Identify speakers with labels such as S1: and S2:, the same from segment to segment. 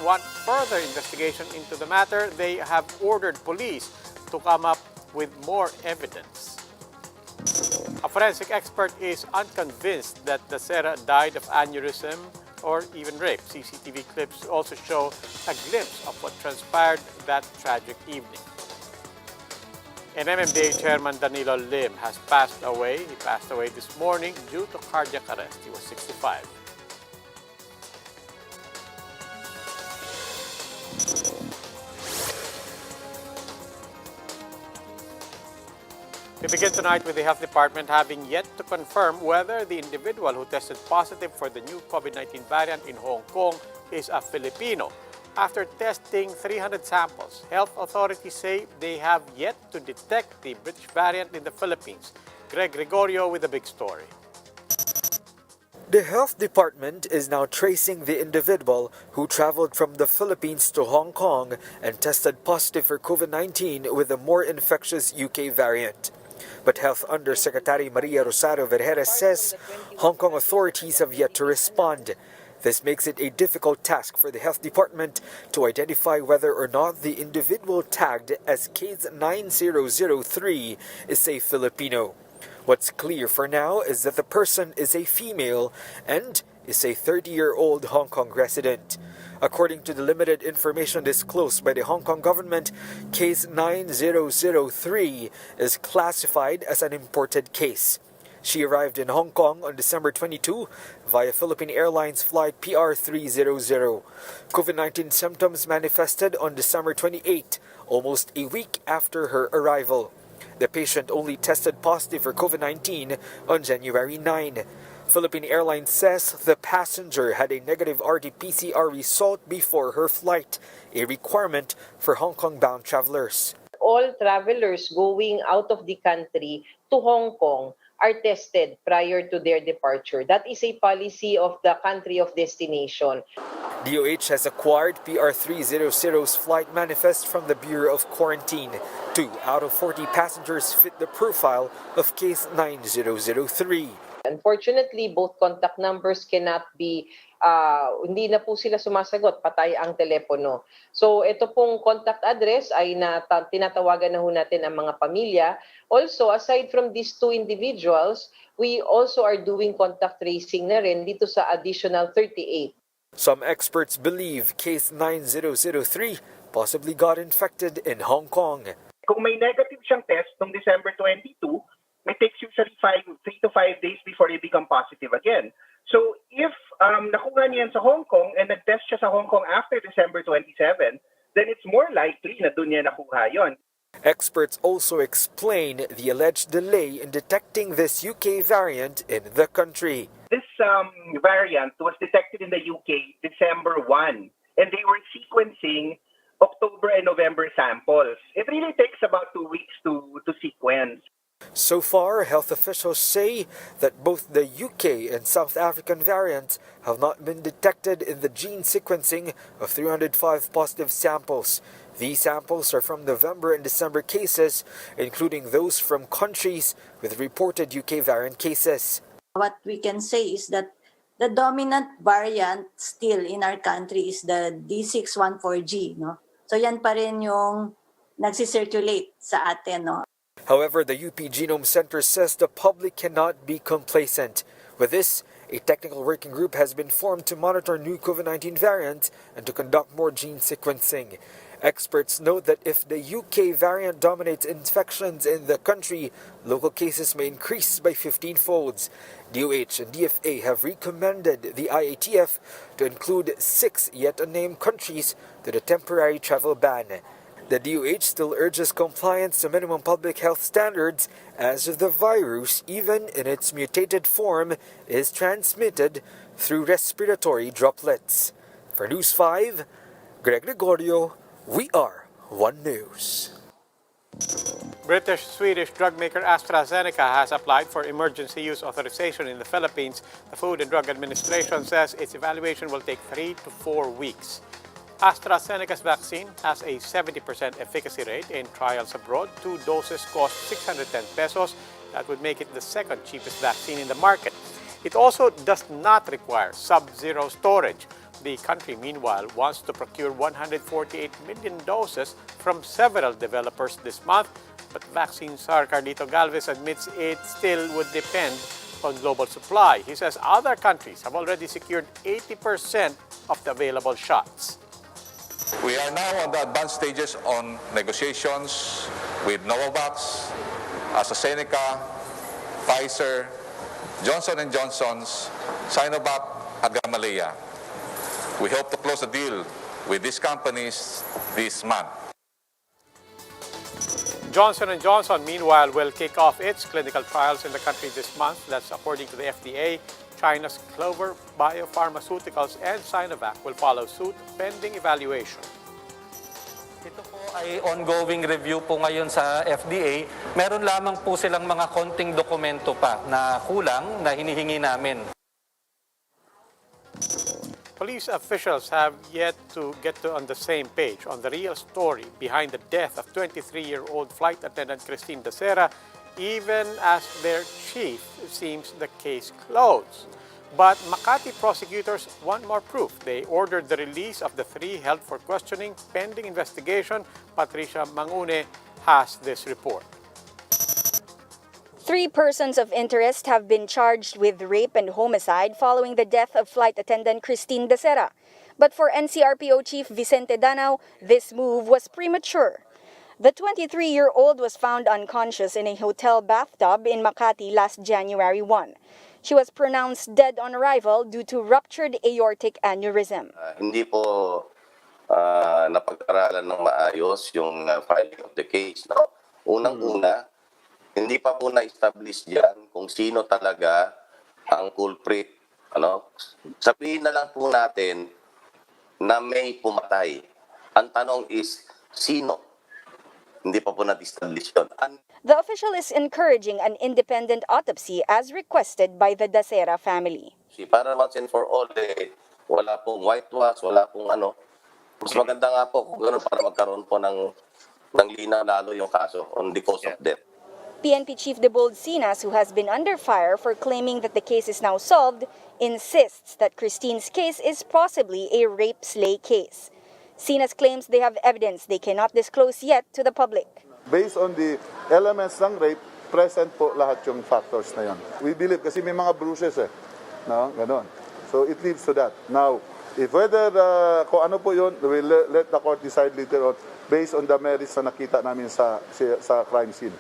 S1: want further investigation into the matter, they have ordered police to come up with more evidence. A forensic expert is unconvinced that the Sera died of aneurysm or even rape. CCTV clips also show a glimpse of what transpired that tragic evening. And MMDA Chairman Danilo Lim has passed away. He passed away this morning due to cardiac arrest. He was 65. We begin tonight with the Health Department having yet to confirm whether the individual who tested positive for the new COVID-19 variant in Hong Kong is a Filipino. After testing 300 samples, health authorities say they have yet to detect the British variant in the Philippines. Greg Gregorio with a big story.
S2: The Health Department is now tracing the individual who traveled from the Philippines to Hong Kong and tested positive for COVID-19 with a more infectious UK variant. But Health Undersecretary Maria Rosario Vergeres says Hong Kong authorities have yet to respond. This makes it a difficult task for the Health Department to identify whether or not the individual tagged as case 9003 is a Filipino. What's clear for now is that the person is a female and is a 30-year-old Hong Kong resident. According to the limited information disclosed by the Hong Kong government, case 9003 is classified as an imported case. She arrived in Hong Kong on December 22 via Philippine Airlines flight PR300. COVID-19 symptoms manifested on December 28, almost a week after her arrival. The patient only tested positive for COVID-19 on January 9. Philippine Airlines says the passenger had a negative RT-PCR result before her flight, a requirement for Hong Kong-bound travelers.
S3: All travelers going out of the country to Hong Kong are tested prior to their departure. That is a policy of the country of destination.
S2: DOH has acquired PR300's flight manifest from the Bureau of Quarantine. 2 out of 40 passengers fit the profile of case 9003.
S3: Unfortunately, both contact numbers cannot be, hindi na po sila sumasagot, patay ang telepono. So ito pong contact address ay tinatawagan na ho natin ang mga pamilya. Also, aside from these 2 individuals, we also are doing contact tracing na rin dito sa additional 38.
S2: Some experts believe case 9003 possibly got infected in Hong Kong.
S4: Kung may negative siyang test noong December 22, it takes usually 3 to 5 days before they become positive again. So if nakuha niyan sa Hong Kong and nag-test siya sa Hong Kong after December 27, then it's more likely na doon niya nakuha yon.
S2: Experts also explain the alleged delay in detecting this UK variant in the country.
S4: This variant was detected in the UK December 1, and they were sequencing October and November samples. It really takes about 2 weeks to sequence.
S2: So far, health officials say that both the UK and South African variants have not been detected in the gene sequencing of 305 positive samples. These samples are from November and December cases, including those from countries with reported UK variant cases.
S5: What we can say is that the dominant variant still in our country is the D614G, no? So yan pa rin yung nagsisirculate sa atin, no?
S2: However, the UP Genome Center says the public cannot be complacent. With this, a technical working group has been formed to monitor new COVID-19 variants and to conduct more gene sequencing. Experts note that if the UK variant dominates infections in the country, local cases may increase by 15-folds. DOH and DFA have recommended the IATF to include 6 yet unnamed countries to the temporary travel ban. The DOH still urges compliance to minimum public health standards as the virus, even in its mutated form, is transmitted through respiratory droplets. For News 5, Greg Gregorio, we are One News.
S1: British-Swedish drug maker AstraZeneca has applied for emergency use authorization in the Philippines. The Food and Drug Administration says its evaluation will take 3 to 4 weeks. AstraZeneca's vaccine has a 70% efficacy rate in trials abroad. 2 doses cost 610 pesos. That would make it the second cheapest vaccine in the market. It also does not require sub-zero storage. The country, meanwhile, wants to procure 148 million doses from several developers this month, but vaccine czar Carlito Galvez admits it still would depend on global supply. He says other countries have already secured 80% of the available shots.
S6: We are now on the advanced stages on negotiations with Novavax, AstraZeneca, Pfizer, Johnson & Johnson's, Sinovac, at Gamaleya. We hope to close a deal with these companies this month.
S1: Johnson & Johnson, meanwhile, will kick off its clinical trials in the country this month. That's according to the FDA. China's Clover Biopharmaceuticals and Sinovac will follow suit pending evaluation.
S7: Ito po ay ongoing review po ngayon sa FDA. Meron lamang po silang mga konting dokumento pa na kulang na hinihingi namin.
S1: Police officials have yet to get on the same page on the real story behind the death of 23-year-old flight attendant Christine Dacera, even as their chief seems the case closed. But Makati prosecutors want more proof. They ordered the release of the three held for questioning pending investigation. Patricia Mangune has this report.
S8: 3 persons of interest have been charged with rape and homicide following the death of flight attendant Christine Dacera. But for NCRPO Chief Vicente Danao, this move was premature. The 23-year-old was found unconscious in a hotel bathtub in Makati last January 1. She was pronounced dead on arrival due to ruptured aortic aneurysm.
S9: Hindi po napag-aralan ng maayos yung filing of the case. No? Unang-una, hindi pa po na-establish diyan kung sino talaga ang culprit. Ano? Sabihin na lang po natin na may pumatay. Ang tanong is, sino? Hindi pa po na-establish yun.
S8: The official is encouraging an independent autopsy as requested by the Dacera family.
S9: Para once and for all, wala pong whitewash, wala pong ano. Mas maganda nga po kung gano'n para magkaroon po ng linaw lalo yung kaso on the cause of death.
S8: PNP Chief Debold Sinas, who has been under fire for claiming that the case is now solved, insists that Christine's case is possibly a rape-slay case. Sinas claims they have evidence they cannot disclose yet to the public.
S10: Based on the elements ng rape, present po lahat yung factors na yan. We believe kasi may mga bruises no? Ganon. So it leads to that. Now, if whether kung ano po yun, we'll let the court decide later on based on the merits na nakita namin sa crime scene.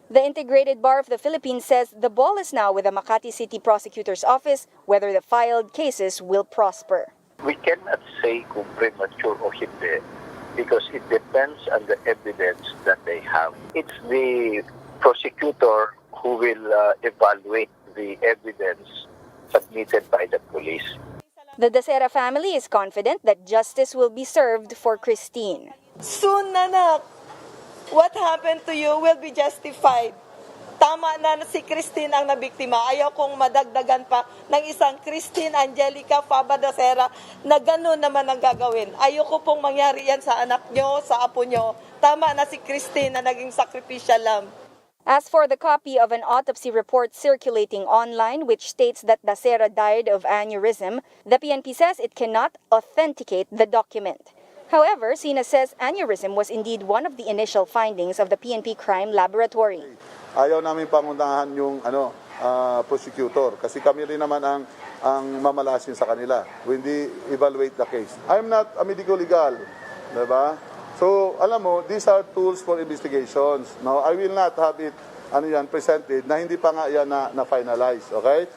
S8: The Integrated Bar of the Philippines says the ball is now with the Makati City Prosecutor's Office whether the filed cases will prosper.
S11: We cannot say kung premature o hindi because it depends on the evidence that they have. It's the prosecutor who will evaluate the evidence submitted by the police.
S8: The Dacera family is confident that justice will be served for Christine.
S12: Soon, nanak, what happened to you will be justified. Tama na si Christine ang nabiktima. Ayaw kong madagdagan pa ng isang Christine Angelica Faba Dacera na gano'n naman ang gagawin. Ayoko pong mangyari yan sa anak nyo, sa apo nyo. Tama na si Christine na naging sacrificial lamb.
S8: As for the copy of an autopsy report circulating online which states that Dacera died of aneurysm, the PNP says it cannot authenticate the document. However, Sinas says aneurysm was indeed one of the initial findings of the PNP Crime Laboratory.
S10: Ayaw namin pangunahan yung prosecutor kasi kami rin naman ang mamalasin sa kanila when they evaluate the case. I'm not a medical legal, diba? So, alam mo, these are tools for investigations. No, I will not have it presented na hindi pa nga yan na-finalize, okay?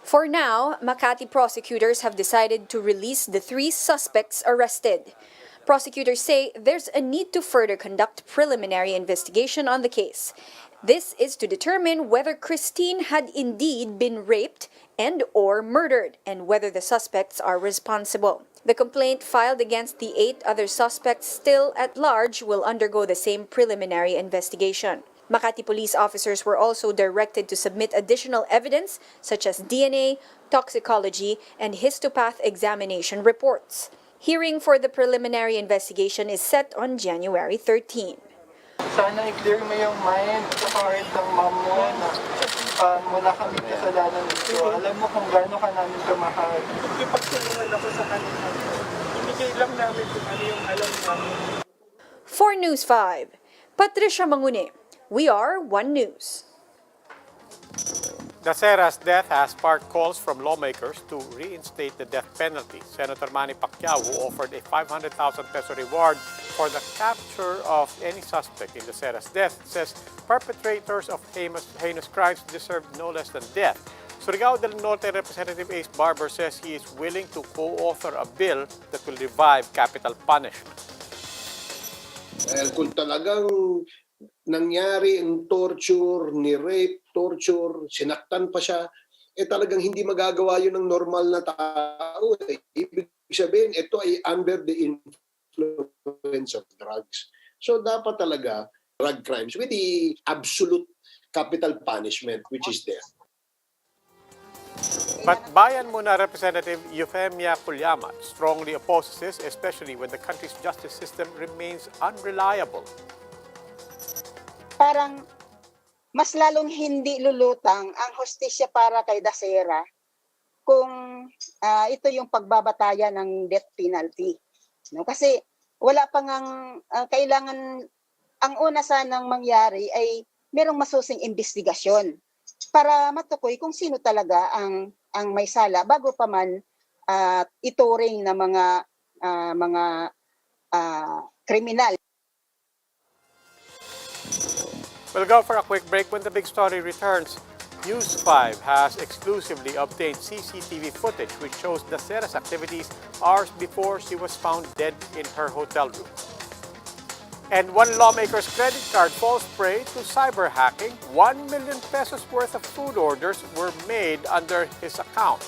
S8: For now, Makati prosecutors have decided to release the 3 suspects arrested. Prosecutors say there's a need to further conduct preliminary investigation on the case. This is to determine whether Christine had indeed been raped and/or murdered and whether the suspects are responsible. The complaint filed against the 8 other suspects still at large will undergo the same preliminary investigation. Makati police officers were also directed to submit additional evidence such as DNA, toxicology, and histopath examination reports. Hearing for the preliminary investigation is set on January 13.
S13: sana i-clear mo yung mind sa heart ng mom mo na wala kami kasalanan dito. Alam mo kung gaano ka namin kamahal. Ipagtulungan ako sa kanila. Ibigay lang namin kung ano yung alam namin.
S8: For News 5, Patricia Mangune. We are One News.
S1: Dacera's death has sparked calls from lawmakers to reinstate the death penalty. Senator Manny Pacquiao, who offered a 500,000 peso reward for the capture of any suspect in Dacera's death, says perpetrators of heinous crimes deserve no less than death. Surigao del Norte Representative Ace Barber says he is willing to co-author a bill that will revive capital punishment.
S14: Kung talagang nangyari ang torture, ni-rape, torture, sinaktan pa siya, talagang hindi magagawa yun ng normal na tao. Ibig sabihin, ito ay under the influence of drugs. So dapat talaga drug crimes with the absolute capital punishment, which is death.
S1: But Bayan Muna Representative Euphemia Cullamat strongly opposes this, especially when the country's justice system remains unreliable.
S15: Parang mas lalong hindi lulutang ang hustisya para kay Dacera kung ito yung pagbabatayan ng death penalty. No? Kasi wala pa ngang kailangan, ang una sanang mangyari ay merong masusing investigasyon para matukoy kung sino talaga ang may sala bago pa man ituring na mga kriminal.
S1: We'll go for a quick break. When the big story returns, News 5 has exclusively obtained CCTV footage which shows Dacera's activities hours before she was found dead in her hotel room. And one lawmaker's credit card falls prey to cyber hacking. 1 million pesos worth of food orders were made under his account.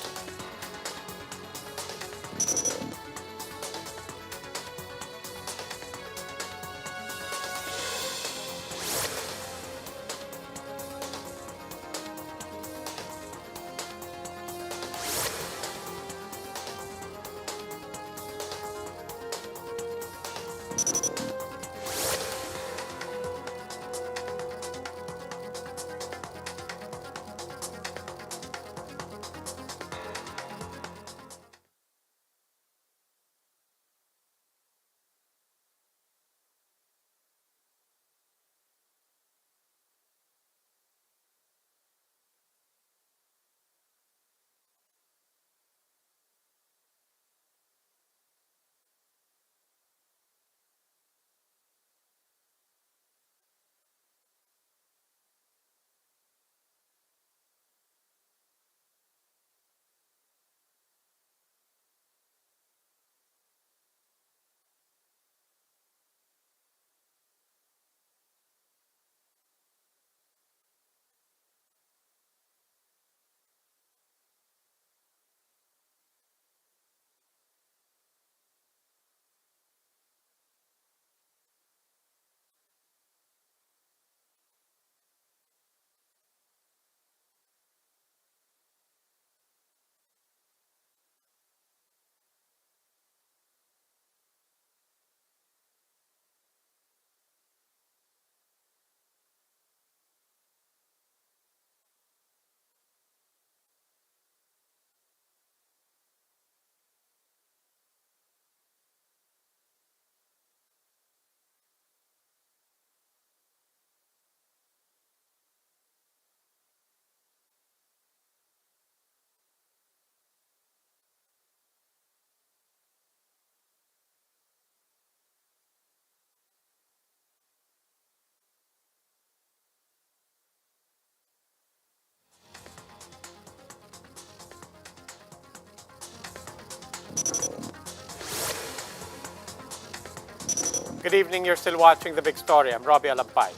S1: Good evening. You're still watching The Big Story. I'm Robbie Alampay.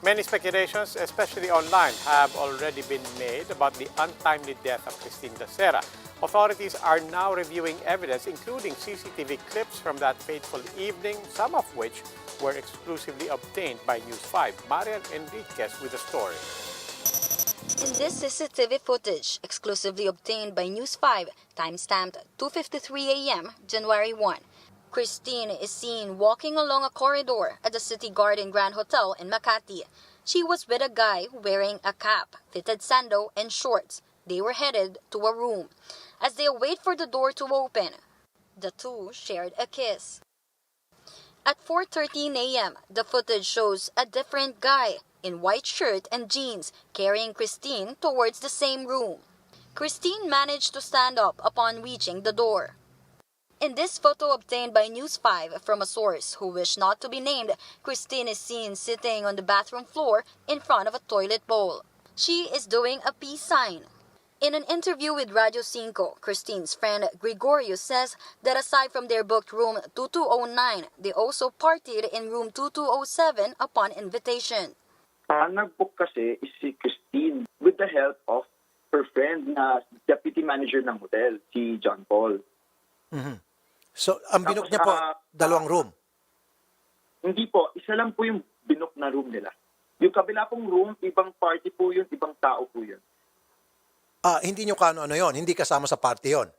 S1: Many speculations, especially online, have already been made about the untimely death of Christine Dacera. Authorities are now reviewing evidence, including CCTV clips from that fateful evening, some of which were exclusively obtained by News 5. Marian Enriquez with the story.
S16: In this CCTV footage, exclusively obtained by News 5, timestamped 2:53 a.m., January 1,
S17: Christine is seen walking along a corridor at the City Garden Grand Hotel in Makati. She was with a guy wearing a cap, fitted sando, and shorts. They were headed to a room. As they wait for the door to open, the two shared a kiss. At 4:13 a.m., the footage shows a different guy in white shirt and jeans carrying Christine towards the same room. Christine managed to stand up upon reaching the door. In this photo obtained by News 5 from a source who wished not to be named, Christine is seen sitting on the bathroom floor in front of a toilet bowl. She is doing a peace sign. In an interview with Radio 5, Christine's friend Gregorio says that aside from their booked room 2209, they also partied in room 2207 upon invitation.
S18: Nag-book kasi is si Christine with the help of her friend na deputy manager ng hotel, si John Paul.
S19: So, ang binook niya po, dalawang room?
S18: Hindi po, isa lang po yung binook na room nila. Yung kabila pong room, ibang party po yun, ibang tao po yun.
S19: Hindi nyo kano-ano yun? Hindi kasama sa party yun?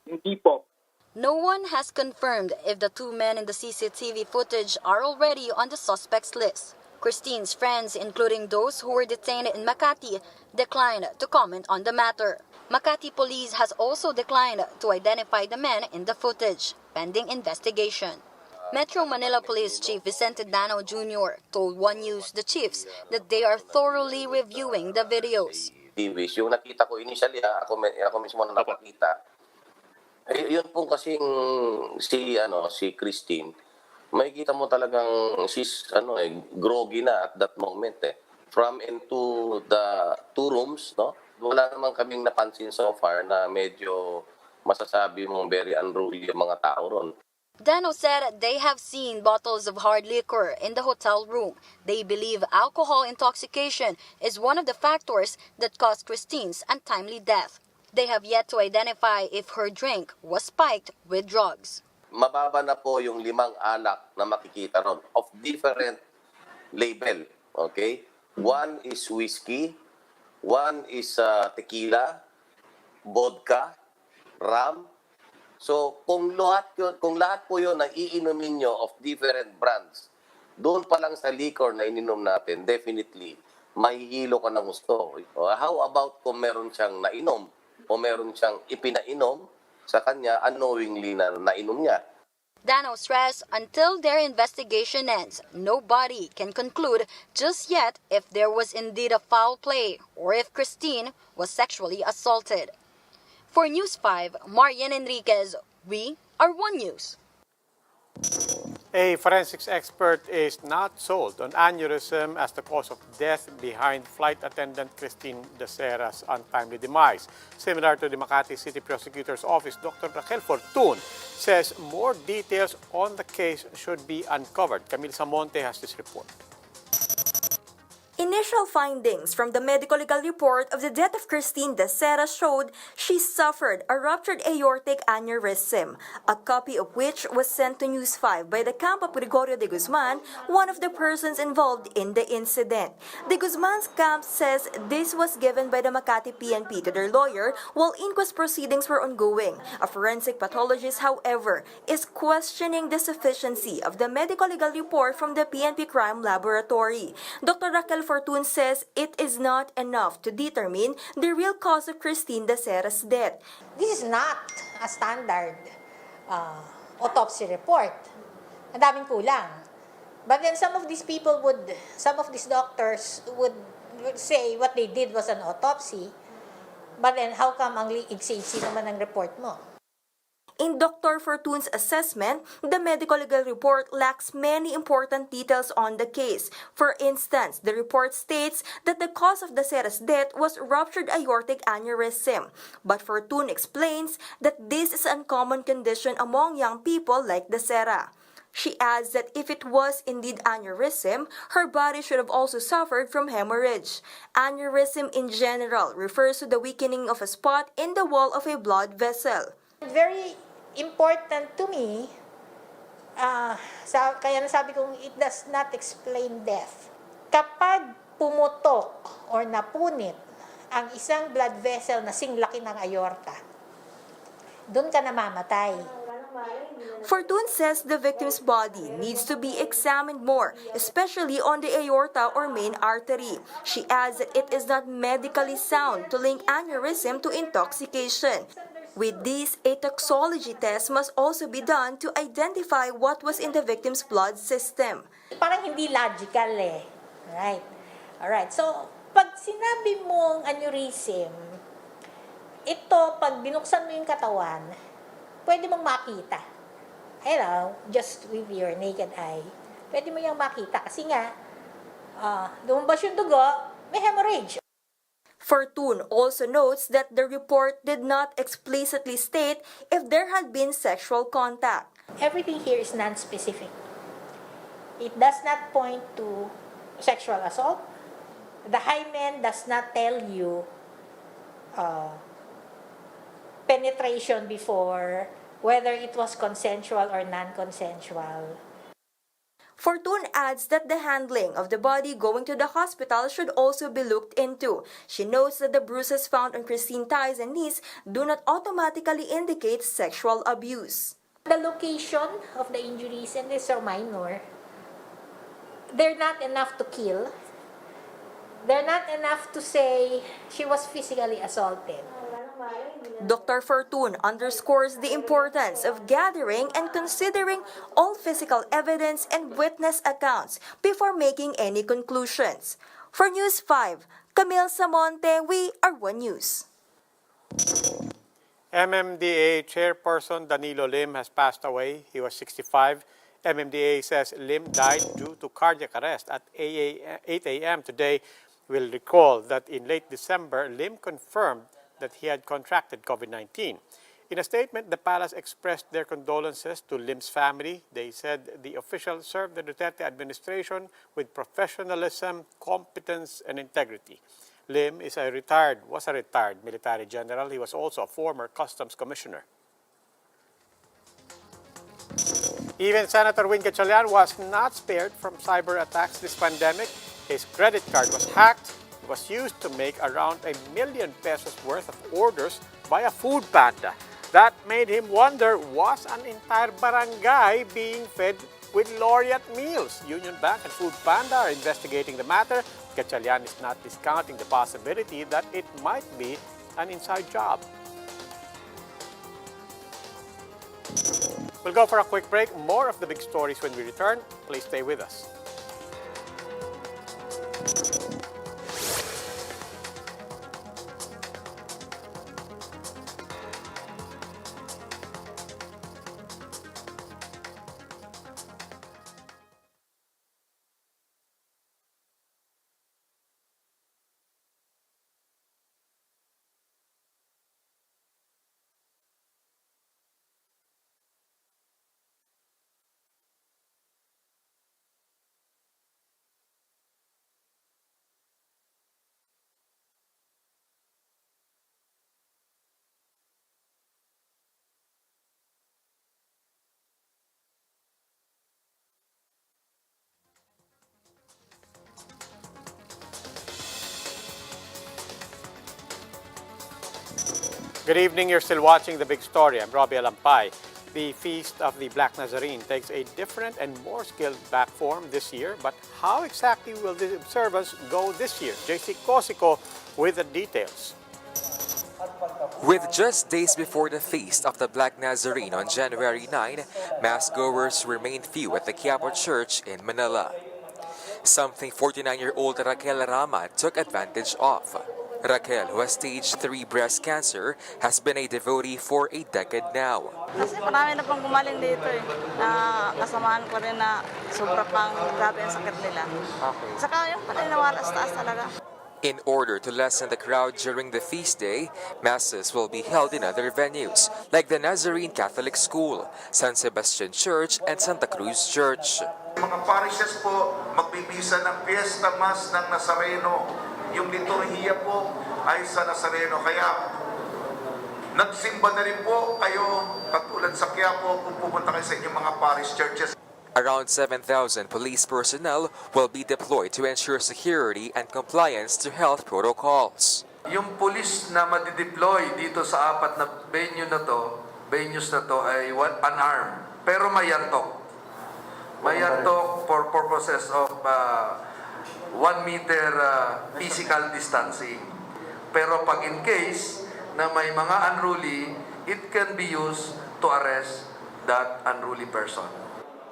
S18: Hindi po.
S17: No one has confirmed if the two men in the CCTV footage are already on the suspects list. Christine's friends, including those who were detained in Makati, declined to comment on the matter. Makati Police has also declined to identify the men in the footage, pending investigation. Metro Manila Police Chief Vicente Danao Jr. told One News the chiefs that they are thoroughly reviewing the videos.
S9: Yung nakita ko initially, ako mismo na nakakita. Yun po kasing si Christine, makikita mo talagang she's groggy na at that moment From into the two rooms, no? Wala naman kaming napansin so far na medyo masasabi mong very unruly yung mga tao ron.
S17: Dano said they have seen bottles of hard liquor in the hotel room. They believe alcohol intoxication is one of the factors that caused Christine's untimely death. They have yet to identify if her drink was spiked with drugs.
S9: Mababa na po yung 5 alak na makikita ron of different label. Okay? One is whiskey, one is tequila, vodka, rum. So, kung lahat po yun na iinumin nyo of different brands, doon pa lang sa liquor na ininom natin, definitely, mahihilo ka ng gusto. How about kung meron siyang nainom o meron siyang ipinainom sa kanya unknowingly na nainom niya?
S17: Dano stressed until their investigation ends, nobody can conclude just yet if there was indeed a foul play or if Christine was sexually assaulted. For News 5, Marian Enriquez, we are One News.
S1: A forensics expert is not sold on aneurysm as the cause of death behind flight attendant Christine De Sera's untimely demise. Similar to the Makati City Prosecutor's Office, Dr. Raquel Fortun says more details on the case should be uncovered. Camille Samonte has this report.
S20: Initial findings from the medical legal report of the death of Christine De Sera showed she suffered a ruptured aortic aneurysm, a copy of which was sent to News 5 by the camp of Gregorio de Guzman, one of the persons involved in the incident. De Guzman's camp says this was given by the Makati PNP to their lawyer while inquest proceedings were ongoing. A forensic pathologist, however, is questioning the sufficiency of the medical legal report from the PNP Crime Laboratory. Dr. Raquel Fortun says it is not enough to determine the real cause of Christine De Sera's death.
S21: This is not a standard autopsy report. Ang daming kulang. But then some of these doctors would say what they did was an autopsy. But then how come ang iksi-iksi naman ang report mo?
S20: In Dr. Fortun's assessment, the medical legal report lacks many important details on the case. For instance, the report states that the cause of De Sera's death was ruptured aortic aneurysm. But Fortun explains that this is an uncommon condition among young people like De Sera. She adds that if it was indeed aneurysm, her body should have also suffered from hemorrhage. Aneurysm in general refers to the weakening of a spot in the wall of a blood vessel.
S21: Very important to me, kaya nasabi kong it does not explain death. Kapag pumutok or napunit ang isang blood vessel na singlaki ng aorta, doon ka namamatay.
S20: Fortune says the victim's body needs to be examined more, especially on the aorta or main artery. She adds that it is not medically sound to link aneurysm to intoxication. With this, a toxology test must also be done to identify what was in the victim's blood system.
S21: Parang hindi logical eh. Alright. So, pag sinabi mong aneurysm, ito, pag binuksan mo yung katawan, pwede mong makita. Just with your naked eye. Pwede mo yung makita kasi nga, lumabas yung dugo, may hemorrhage.
S20: Fortune also notes that the report did not explicitly state if there had been sexual contact.
S21: Everything here is non-specific. It does not point to sexual assault. The hymen does not tell you penetration before, whether it was consensual or non-consensual.
S20: Fortune adds that the handling of the body going to the hospital should also be looked into. She notes that the bruises found on Christine's thighs and knees do not automatically indicate sexual abuse.
S21: The location of the injuries, and these are minor, they're not enough to kill. They're not enough to say she was physically assaulted.
S20: Dr. Fortune underscores the importance of gathering and considering all physical evidence and witness accounts before making any conclusions. For News 5, Camille Samonte, we are One News.
S1: MMDA Chairperson Danilo Lim has passed away. He was 65. MMDA says Lim died due to cardiac arrest at 8 a.m. today. We'll recall that in late December, Lim confirmed that he had contracted COVID-19. In a statement, the palace expressed their condolences to Lim's family. They said the official served the Duterte administration with professionalism, competence, and integrity. Lim was a retired military general. He was also a former customs commissioner. Even Senator Win Gatchalian was not spared from cyber attacks this pandemic. His credit card was hacked. It was used to make around ₱1 million worth of orders via Food Panda. That made him wonder, was an entire barangay being fed with laureate meals? Union Bank and Food Panda are investigating the matter. Gatchalian is not discounting the possibility that it might be an inside job. We'll go for a quick break. More of the big stories when we return. Please stay with us. Good evening. You're still watching The Big Story. I'm Robbie Alampay. The Feast of the Black Nazarene takes a different and more scaled-back form this year. But how exactly will the observance go this year? JC Cosico with the details.
S3: With just days before the Feast of the Black Nazarene on January 9, mass-goers remained few at the Quiapo Church in Manila. Something 49-year-old Raquel Rama took advantage of. Raquel, who has stage 3 breast cancer, has been a devotee for a decade now.
S22: Kasi marami na pang gumaling dito eh. Na kasamahan ko rin na sobra pang grabe ang sakit nila.
S3: Okay.
S22: Saka yung paniniwala sa taas talaga.
S3: In order to lessen the crowd during the feast day, masses will be held in other venues like the Nazarene Catholic School, San Sebastian Church, and Santa Cruz Church.
S23: Mga parishes po, magbibisa ng Fiesta Mass ng Nazareno. Yung liturhiya po ay sa Nazareno. Kaya nagsimba na rin po kayo katulad sa Quiapo kung pupunta kayo sa inyong mga parish churches.
S3: Around 7,000 police personnel will be deployed to ensure security and compliance to health protocols.
S23: Yung police na madideploy dito sa 4 na venue na to
S2: venues na to ay unarmed, pero may yantok. May yantok for purposes of 1 meter physical distancing. Pero pag in case na may mga unruly, it can be used to arrest that unruly person.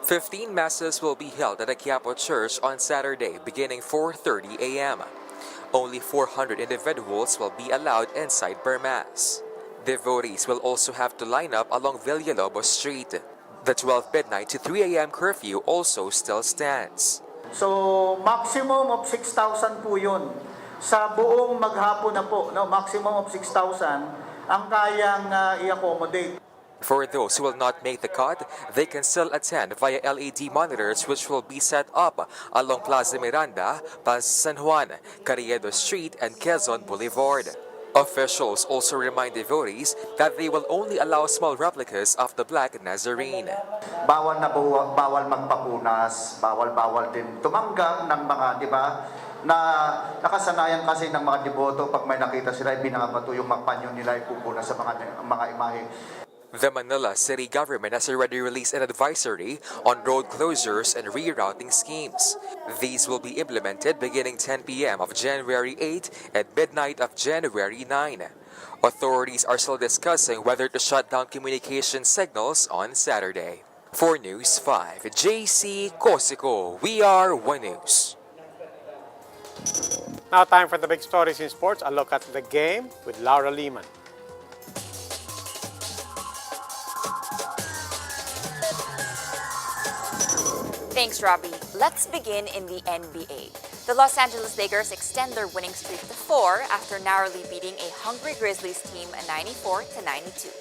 S3: 15 masses will be held at the Quiapo Church on Saturday beginning 4:30 a.m. Only 400 individuals will be allowed inside per mass. Devotees will also have to line up along Villalobos Street. The 12 midnight to 3 a.m. curfew also still stands.
S4: So, maximum of 6,000 po yun. Sa buong maghapon na po, no, maximum of 6,000 ang kayang i-accommodate.
S3: For those who will not make the cut, they can still attend via LED monitors which will be set up along Plaza Miranda, Plaza San Juan, Carriedo Street, and Quezon Boulevard. Officials also remind devotees that they will only allow small replicas of the Black Nazarene.
S4: Bawal magpapunas, bawal din tumanggap ng mga, di ba, na nakasanayan kasi ng mga deboto pag may nakita sila, binabato yung panyo nila, ipupunas sa mga imahe.
S3: The Manila City Government has already released an advisory on road closures and rerouting schemes. These will be implemented beginning 10 p.m. of January 8 and midnight of January 9. Authorities are still discussing whether to shut down communication signals on Saturday. For News 5, JC Cosico, we are One News.
S1: Now time for the big stories in sports. A look at the game with Laura Lehman.
S5: Thanks, Robbie. Let's begin in the NBA. The Los Angeles Lakers extend their winning streak to 4 after narrowly beating a hungry Grizzlies team 94-92.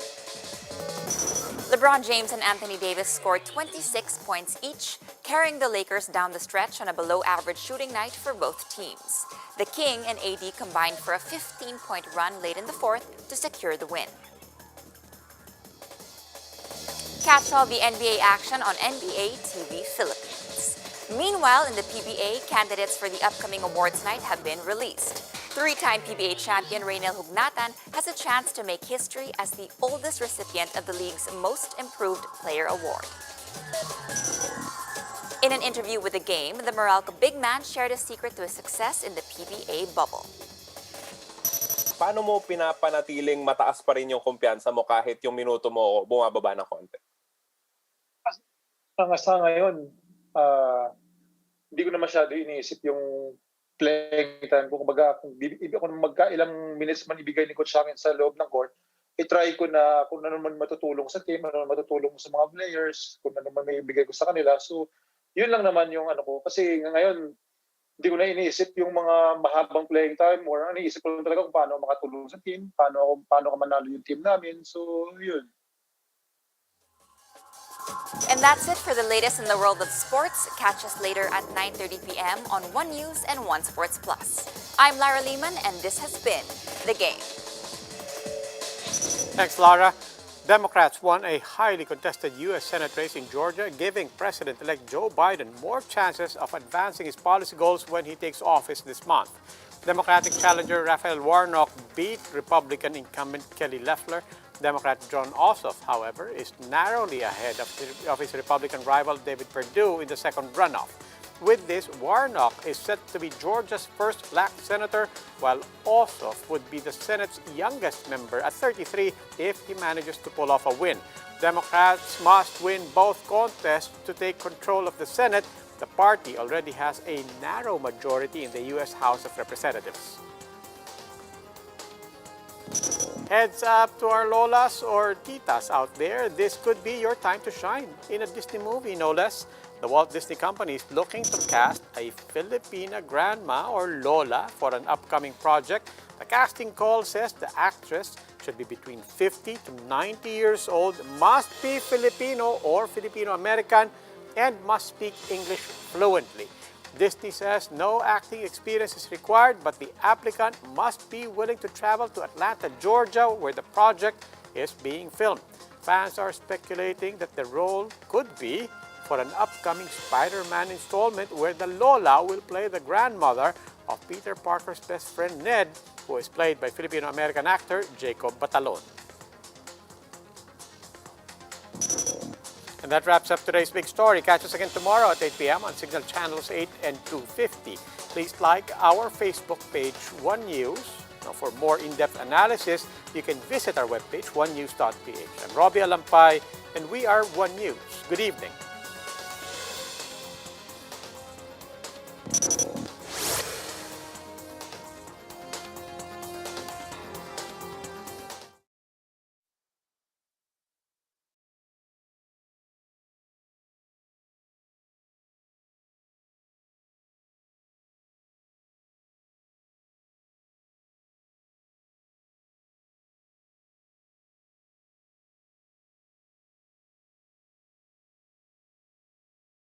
S5: LeBron James and Anthony Davis scored 26 points each, carrying the Lakers down the stretch on a below-average shooting night for both teams. The King and AD combined for a 15-point run late in the fourth to secure the win. Catch all the NBA action on NBA TV Philippines. Meanwhile, in the PBA, candidates for the upcoming awards night have been released. Three-time PBA champion Reynel Hugnatan has a chance to make history as the oldest recipient of the league's Most Improved Player Award. In an interview with The Game, the Meralco big man shared a secret to his success in the PBA bubble.
S24: Paano mo pinapanatiling mataas pa rin yung kumpiyansa mo kahit yung minuto mo bumababa ng konti?
S25: Sa ngayon, hindi ko na masyado iniisip yung playing time ko. Kumbaga, kung ilang minutes man ibigay ni coach sa akin sa loob ng court, i-try ko na kung ano man matutulong sa team, ano man matutulong sa mga players, kung ano man may ibigay ko sa kanila. So, yun lang naman yung ano ko. Kasi ngayon, hindi ko na iniisip yung mga mahabang playing time or iniisip ko lang talaga kung paano makatulong sa team, paano ko manalo yung team namin. So, yun.
S5: And that's it for the latest in the world of sports. Catch us later at 9:30 p.m. on One News and One Sports Plus. I'm Lara Lehman, and this has been The Game.
S1: Thanks, Laura. Democrats won a highly contested U.S. Senate race in Georgia, giving President-elect Joe Biden more chances of advancing his policy goals when he takes office this month. Democratic challenger Raphael Warnock beat Republican incumbent Kelly Loeffler. Democrat John Ossoff, however, is narrowly ahead of his Republican rival David Perdue in the second runoff. With this, Warnock is set to be Georgia's first black senator, while Ossoff would be the Senate's youngest member at 33 if he manages to pull off a win. Democrats must win both contests to take control of the Senate. The party already has a narrow majority in the U.S. House of Representatives. Heads up to our lolas or titas out there. This could be your time to shine in a Disney movie, no less. The Walt Disney Company is looking to cast a Filipina grandma or lola for an upcoming project. The casting call says the actress should be between 50 to 90 years old, must be Filipino or Filipino-American, and must speak English fluently. Disney says no acting experience is required, but the applicant must be willing to travel to Atlanta, Georgia, where the project is being filmed. Fans are speculating that the role could be for an upcoming Spider-Man installment where the Lola will play the grandmother of Peter Parker's best friend Ned, who is played by Filipino-American actor Jacob Batalon. And that wraps up today's big story. Catch us again tomorrow at 8 p.m. on Signal Channels 8 and 250. Please like our Facebook page, One News. Now, for more in-depth analysis, you can visit our webpage, onenews.ph. I'm Robbie Alampay, and we are One News. Good evening.